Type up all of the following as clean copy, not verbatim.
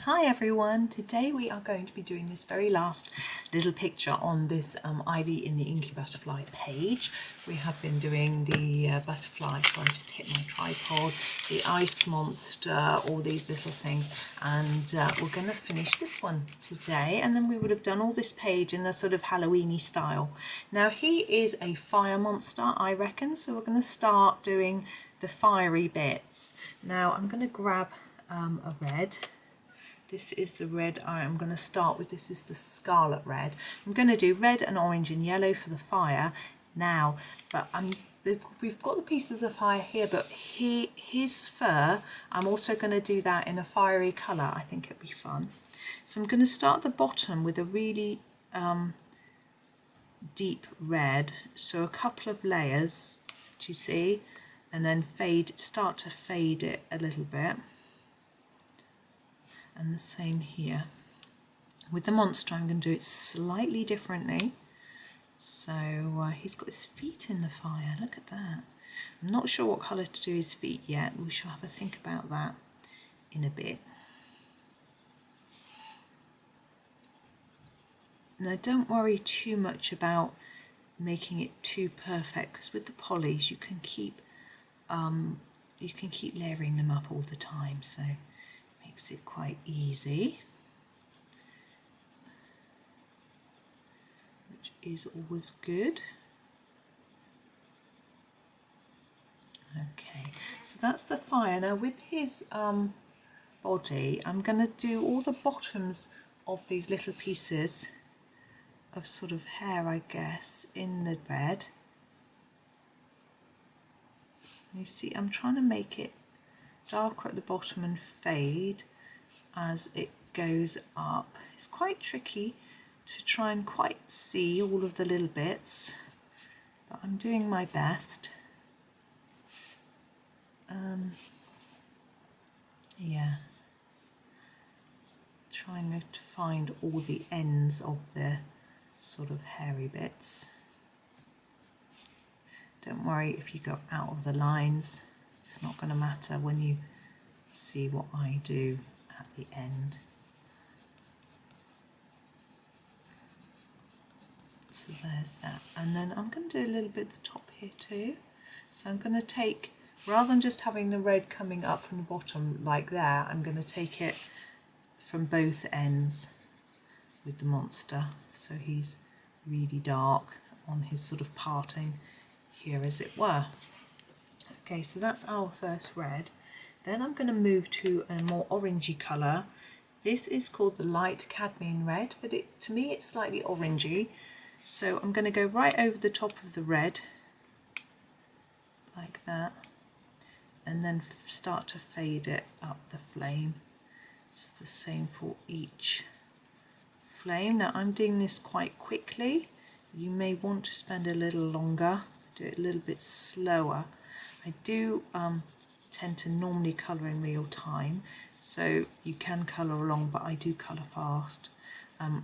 Hi everyone, today we are going to be doing this very last little picture on this Ivy in the Inky Butterfly page. We have been doing the butterfly, so I just hit my tripod, the ice monster, all these little things, and we're going to finish this one today, and then we would have done all this page in a sort of Halloween-y style. Now he is a fire monster, I reckon, so we're going to start doing the fiery bits. Now I'm going to grab a red. This is the red I'm going to start with. This is the Scarlet Red. I'm going to do red and orange and yellow for the fire now, but we've got the pieces of fire here, but his fur, I'm also going to do that in a fiery colour. I think it'd be fun. So I'm going to start at the bottom with a really deep red, so a couple of layers, do you see, and then start to fade it a little bit. And the same here. With the monster I'm going to do it slightly differently. So he's got his feet in the fire, look at that. I'm not sure what colour to do his feet yet, we shall have a think about that in a bit. Now don't worry too much about making it too perfect, because with the polys you can keep layering them up all the time, so makes it quite easy, which is always good. Okay, so that's the fire. Now with his body, I'm going to do all the bottoms of these little pieces of sort of hair, I guess, in the red. You see, I'm trying to make it darker at the bottom and fade as it goes up. It's quite tricky to try and quite see all of the little bits, but I'm doing my best. Yeah, trying to find all the ends of the sort of hairy bits. Don't worry if you go out of the lines, it's not going to matter when you see what I do at the end. So there's that, and then I'm going to do a little bit at the top here too. So I'm going to take, rather than just having the red coming up from the bottom like that, I'm going to take it from both ends with the monster, so he's really dark on his sort of parting here, as it were. Okay, so that's our first red. Then I'm going to move to a more orangey colour. This is called the light Cadmium Red, but to me it's slightly orangey. So I'm going to go right over the top of the red, like that, and then start to fade it up the flame. It's the same for each flame. Now I'm doing this quite quickly. You may want to spend a little longer, do it a little bit slower. I do tend to normally colour in real time, so you can colour along, but I do colour fast. I'm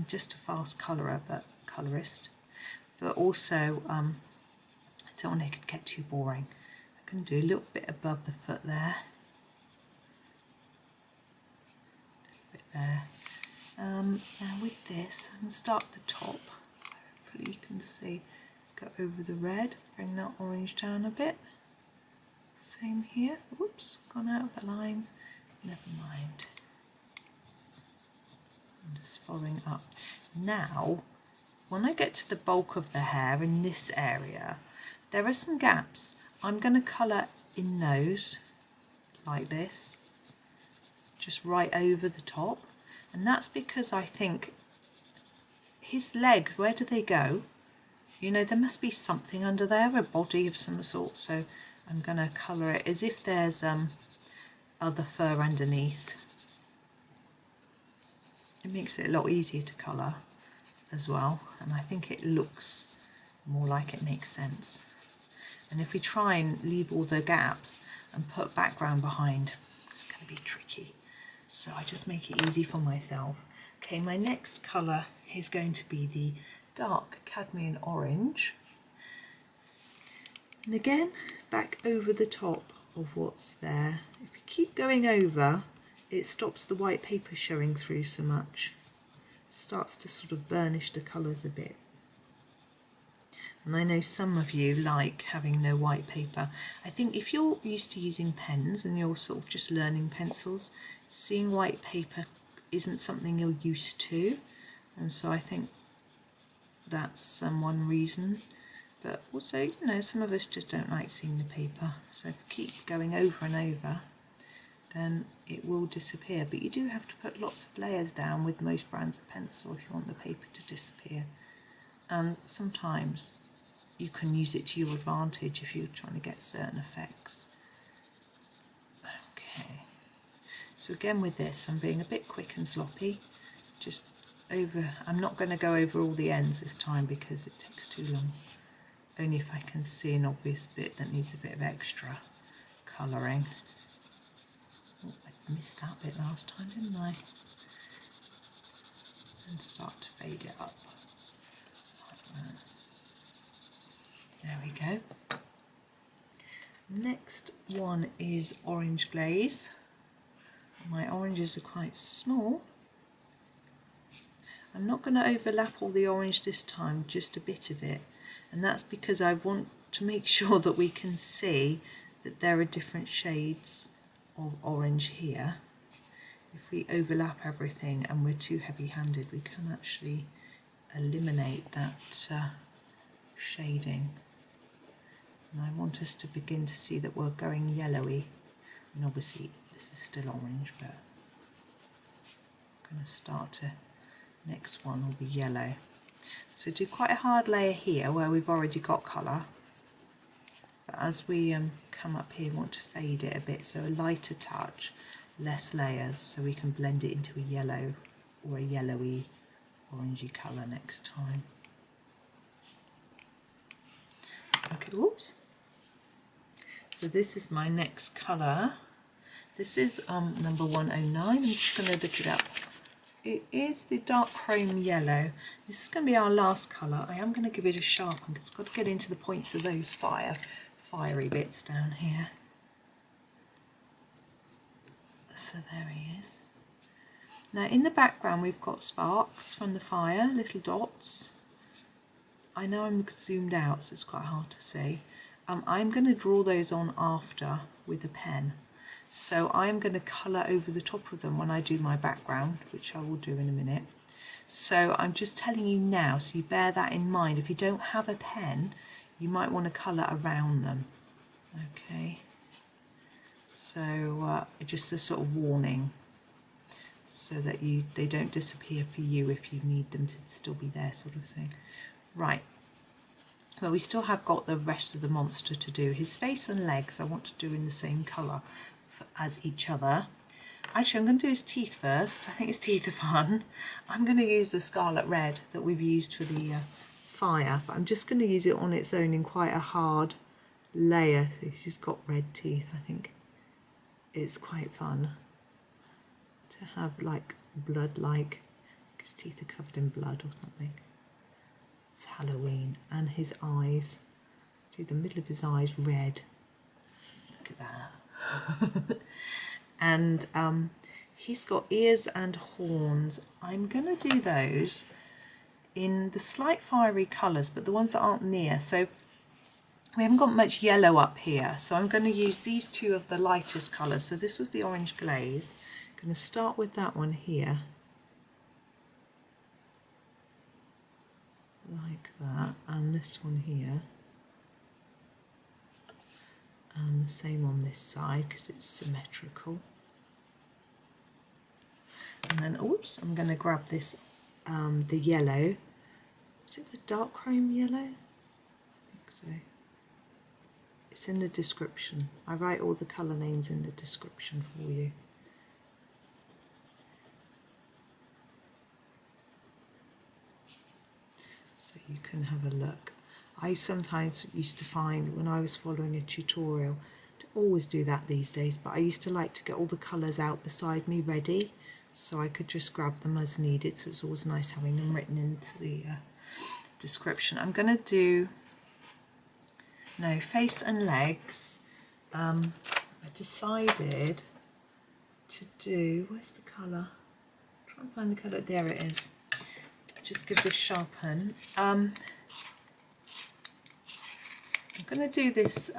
just a fast colorist, but also I don't want it to get too boring. I'm going to do a little bit above the foot there, a little bit there. Now with this, I'm going to start at the top. Hopefully you can see. Go over the red, bring that orange down a bit. Same here. Whoops, gone out of the lines. Never mind. I'm just following up. Now, when I get to the bulk of the hair in this area, there are some gaps. I'm going to colour in those, like this, just right over the top. And that's because I think his legs, where do they go? You know, there must be something under there, a body of some sort, so I'm going to colour it as if there's other fur underneath. It makes it a lot easier to colour as well, and I think it looks more like it makes sense. And if we try and leave all the gaps and put background behind, it's going to be tricky. So I just make it easy for myself. Okay, my next colour is going to be the dark cadmium orange, and again back over the top of what's there. If you keep going over, it stops the white paper showing through so much. Starts to sort of burnish the colours a bit. And I know some of you like having no white paper. I think if you're used to using pens and you're sort of just learning pencils, seeing white paper isn't something you're used to. And so I think that's one reason. But also, you know, some of us just don't like seeing the paper. So if you keep going over and over, then it will disappear. But you do have to put lots of layers down with most brands of pencil if you want the paper to disappear. And sometimes you can use it to your advantage if you're trying to get certain effects. Okay, so again with this, I'm being a bit quick and sloppy. Just over, I'm not going to go over all the ends this time because it takes too long. Only if I can see an obvious bit that needs a bit of extra colouring. Oh, I missed that bit last time, didn't I? And start to fade it up. Like that. There we go. Next one is orange glaze. My oranges are quite small. I'm not going to overlap all the orange this time, just a bit of it. And that's because I want to make sure that we can see that there are different shades of orange here. If we overlap everything and we're too heavy-handed, we can actually eliminate that shading. And I want us to begin to see that we're going yellowy. And obviously this is still orange, but I'm going to start to, next one will be yellow. So do quite a hard layer here where we've already got colour. But as we come up here, we want to fade it a bit, so a lighter touch, less layers, so we can blend it into a yellow or a yellowy, orangey colour next time. Okay, oops. So this is my next colour. This is number 109. I'm just going to look it up. It is the dark chrome yellow. This is going to be our last colour. I am going to give it a sharpen because I've got to get into the points of those fiery bits down here. So there he is. Now in the background we've got sparks from the fire, little dots. I know I'm zoomed out, so it's quite hard to see. I'm going to draw those on after with a pen. So I'm going to colour over the top of them when I do my background, which I will do in a minute. So I'm just telling you now, so you bear that in mind. If you don't have a pen, you might want to colour around them. Okay. So just a sort of warning, so that they don't disappear for you if you need them to still be there, sort of thing. Right. Well, we still have got the rest of the monster to do. His face and legs I want to do in the same colour as each other. Actually, I'm going to do his teeth first. I think his teeth are fun. I'm going to use the Scarlet Red that we've used for the fire, but I'm just going to use it on its own in quite a hard layer. He's got red teeth. I think it's quite fun to have like blood-like. His teeth are covered in blood or something. It's Halloween. And his eyes, do the middle of his eyes red. Look at that. And he's got ears and horns. I'm going to do those in the slight fiery colours, but the ones that aren't near. So we haven't got much yellow up here, so I'm going to use these two of the lightest colours. So this was the orange glaze. I'm going to start with that one here, like that, and this one here, and the same on this side because it's symmetrical. And then, oops, I'm going to grab this, the yellow. Is it the dark chrome yellow? I think so. It's in the description. I write all the colour names in the description for you. So you can have a look. I sometimes used to find when I was following a tutorial, to always do that these days, but I used to like to get all the colours out beside me ready, so I could just grab them as needed. So it's always nice having them written into the description. I'm going to do face and legs. I decided to do, where's the colour? Try and find the colour, there it is. Just give this sharpen. I'm going to do this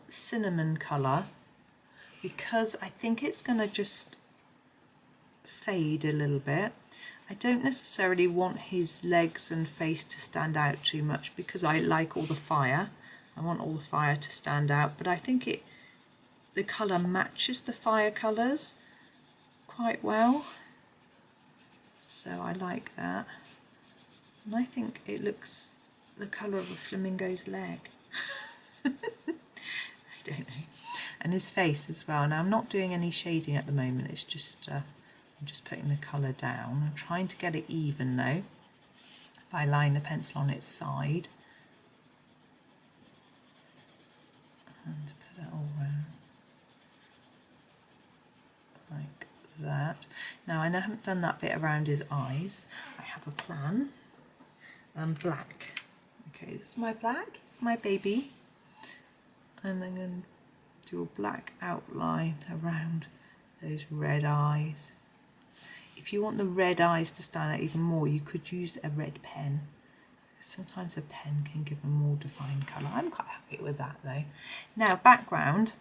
cinnamon colour because I think it's going to just fade a little bit. I don't necessarily want his legs and face to stand out too much because I like all the fire. I want all the fire to stand out, but I think the colour matches the fire colours quite well. So I like that. And I think it looks the colour of a flamingo's leg. I don't know. And his face as well. Now I'm not doing any shading at the moment, it's just I'm just putting the colour down. I'm trying to get it even though by laying the pencil on its side and put it all around like that. Now I haven't done that bit around his eyes. I have a plan. Black. Okay, this is my black, it's my baby. And I'm going to do a black outline around those red eyes. If you want the red eyes to stand out even more, you could use a red pen. Sometimes a pen can give a more defined colour. I'm quite happy with that though. Now background.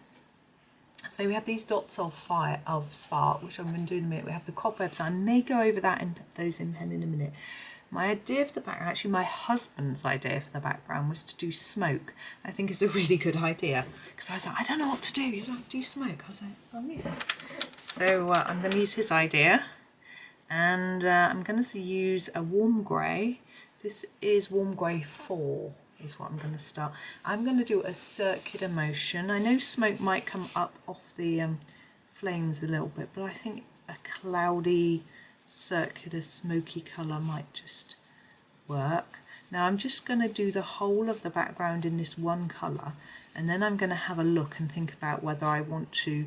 So we have these dots of spark, which I'm going to do in a minute. We have the cobwebs. I may go over those in pen in a minute. My idea for the background, actually my husband's idea for the background was to do smoke. I think it's a really good idea because I was like, I don't know what to do. He's like, do smoke. I was like, oh yeah. So I'm going to use his idea, and I'm going to use a warm grey. This is warm grey 4 is what I'm going to start. I'm going to do a circular motion. I know smoke might come up off the flames a little bit, but I think a cloudy circular smoky colour might just work. Now I'm just going to do the whole of the background in this one colour, and then I'm going to have a look and think about whether I want to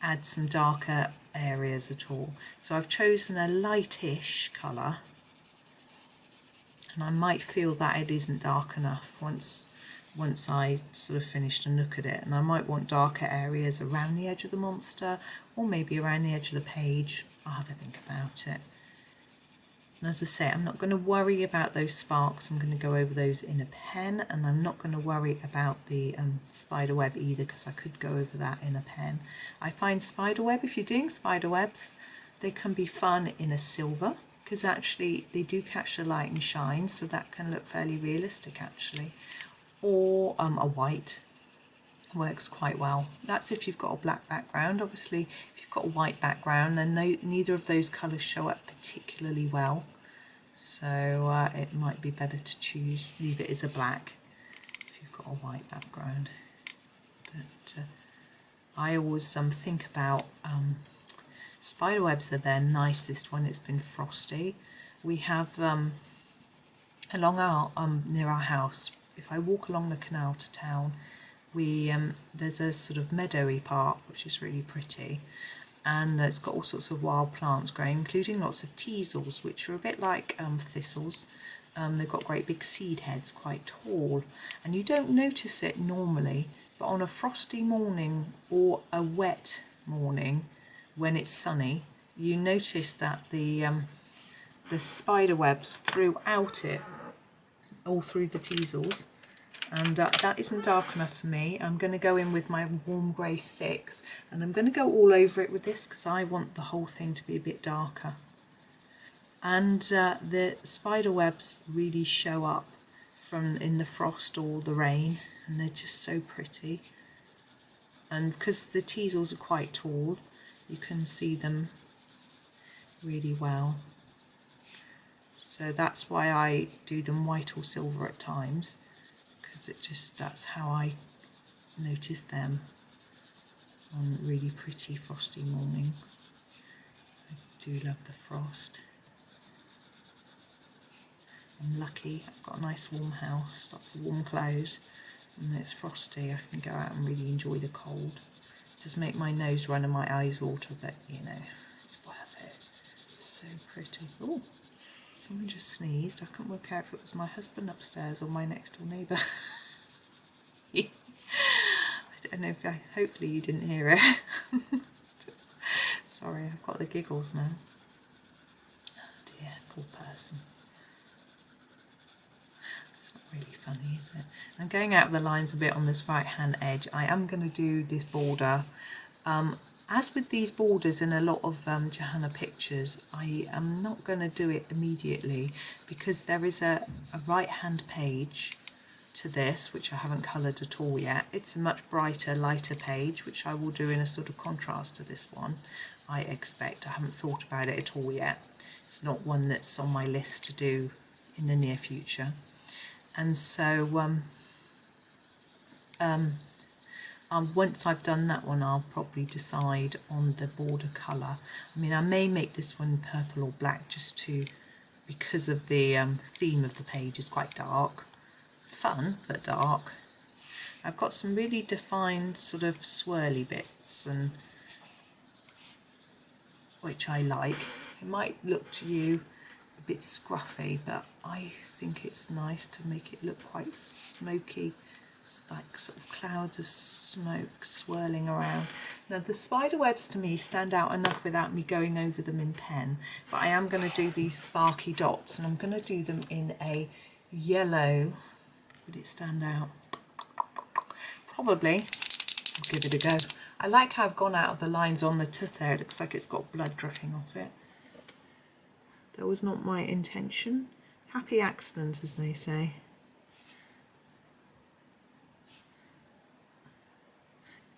add some darker areas at all. So I've chosen a lightish colour, and I might feel that it isn't dark enough once I sort of finished and look at it, and I might want darker areas around the edge of the monster or maybe around the edge of the page. I'll have a think about it. And as I say, I'm not going to worry about those sparks. I'm going to go over those in a pen, and I'm not going to worry about the spider web either because I could go over that in a pen. I find spider web, if you're doing spider webs, they can be fun in a silver because actually they do catch the light and shine, so that can look fairly realistic actually. Or a white works quite well. That's if you've got a black background. Obviously if you've got a white background, then neither of those colours show up particularly well, so it might be better to leave it as a black if you've got a white background. But I always think about spiderwebs are their nicest when it's been frosty. We have along our near our house, if I walk along the canal to town, there's a sort of meadowy part which is really pretty, and it's got all sorts of wild plants growing, including lots of teasels, which are a bit like thistles. They've got great big seed heads, quite tall, and you don't notice it normally, but on a frosty morning or a wet morning when it's sunny, you notice that the spider webs throughout it, all through the teasels. And that isn't dark enough for me. I'm going to go in with my warm grey 6, and I'm going to go all over it with this because I want the whole thing to be a bit darker. And the spider webs really show up in the frost or the rain, and they're just so pretty. And because the teasels are quite tall, you can see them really well. So that's why I do them white or silver at times. That's how I notice them on really pretty frosty mornings. I do love the frost. I'm lucky, I've got a nice warm house, lots of warm clothes, and it's frosty. I can go out and really enjoy the cold. It does make my nose run and my eyes water, but you know, it's worth it. It's so pretty. Oh, someone just sneezed. I couldn't work out if it was my husband upstairs or my next door neighbour. I don't know hopefully you didn't hear it. Sorry, I've got the giggles now. Oh dear, poor person. It's not really funny, is it? I'm going out of the lines a bit on this right hand edge. I am going to do this border. As with these borders in a lot of Johanna pictures, I am not going to do it immediately because there is a right hand page to this which I haven't coloured at all yet. It's a much brighter, lighter page which I will do in a sort of contrast to this one, I expect. I haven't thought about it at all yet. It's not one that's on my list to do in the near future. And so once I've done that one, I'll probably decide on the border colour. I mean, I may make this one purple or black just to, because of the theme of the page is quite dark. Fun, but dark. I've got some really defined sort of swirly bits, and which I like. It might look to you a bit scruffy, but I think it's nice to make it look quite smoky. It's like sort of clouds of smoke swirling around. Now the spider webs to me stand out enough without me going over them in pen, but I am going to do these sparky dots, and I'm going to do them in a yellow. Would it stand out? Probably. I'll give it a go. I like how I've gone out of the lines on the tooth there. It looks like it's got blood dripping off it. That was not my intention. Happy accident, as they say.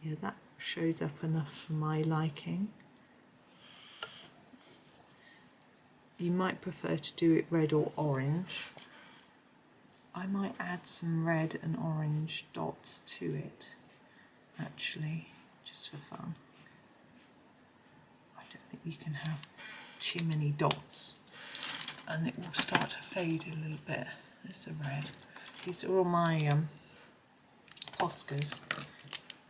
Yeah, that shows up enough for my liking. You might prefer to do it red or orange. I might add some red and orange dots to it, actually, just for fun. I don't think you can have too many dots and it will start to fade a little bit. There's the red. These are all my Poscas.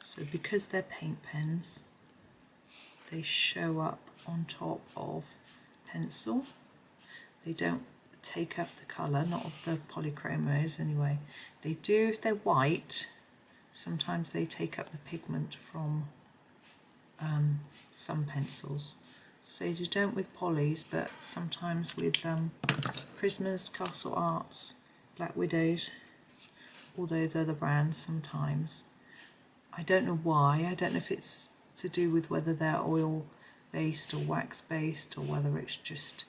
So because they're paint pens, they show up on top of pencil. They don't take up the colour, not of the polychromos anyway. They do if they're white. Sometimes they take up the pigment from some pencils. So they don't with polys, but sometimes with Prismas, Castle Arts, Black Widows, all those other brands sometimes. I don't know why. I don't know if it's to do with whether they're oil based or wax based, or whether it's just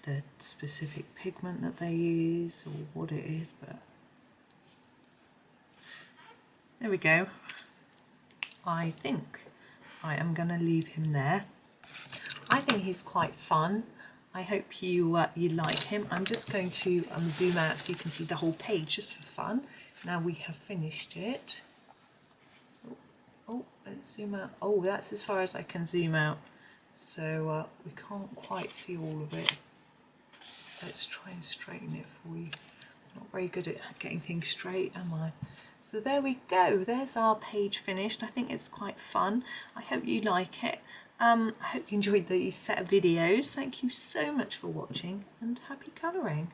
the specific pigment that they use or what it is, but there we go. I think I am going to leave him there. I think he's quite fun. I hope you you like him. I'm just going to zoom out so you can see the whole page just for fun. Now we have finished it. Oh, let's zoom out. Oh, that's as far as I can zoom out. So we can't quite see all of it. Let's try and straighten it for you. I'm not very good at getting things straight, am I? So there we go. There's our page finished. I think it's quite fun. I hope you like it. I hope you enjoyed the set of videos. Thank you so much for watching, and happy colouring.